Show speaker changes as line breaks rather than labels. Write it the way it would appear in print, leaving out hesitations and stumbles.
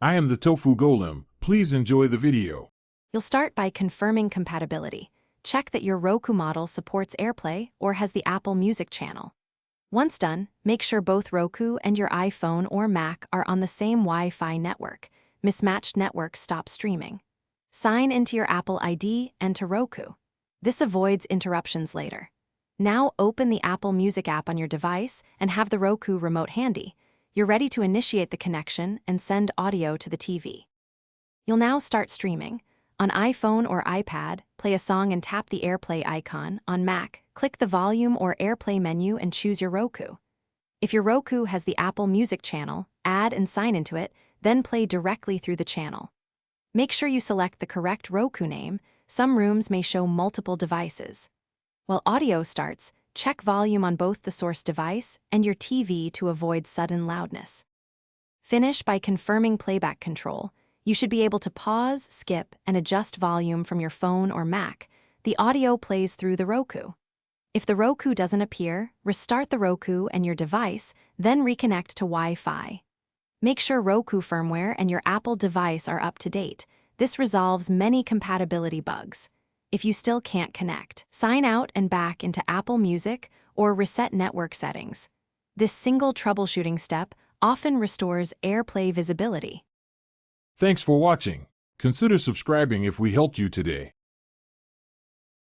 I am the Tofu Golem. Please enjoy the video.
You'll start by confirming compatibility. Check that your Roku model supports AirPlay or has the Apple Music channel. Once done, make sure both Roku and your iPhone or Mac are on the same Wi-Fi network. Mismatched networks stop streaming. Sign into your Apple ID and to Roku. This avoids interruptions later. Now open the Apple Music app on your device and have the Roku remote handy. You're ready to initiate the connection and send audio to the TV. You'll now start streaming. On iPhone or iPad, play a song and tap the AirPlay icon. On Mac, click the volume or AirPlay menu and choose your Roku. If your Roku has the Apple Music channel, add and sign into it, then play directly through the channel. Make sure you select the correct Roku name. Some rooms may show multiple devices. While audio starts, check volume on both the source device and your TV to avoid sudden loudness. Finish by confirming playback control. You should be able to pause, skip, and adjust volume from your phone or Mac. The audio plays through the Roku. If the Roku doesn't appear, restart the Roku and your device, then reconnect to Wi-Fi. Make sure Roku firmware and your Apple device are up to date. This resolves many compatibility bugs. If you still can't connect, sign out and back into Apple Music or reset network settings. This single troubleshooting step often restores AirPlay visibility.
Thanks for watching. Consider subscribing if we helped you today.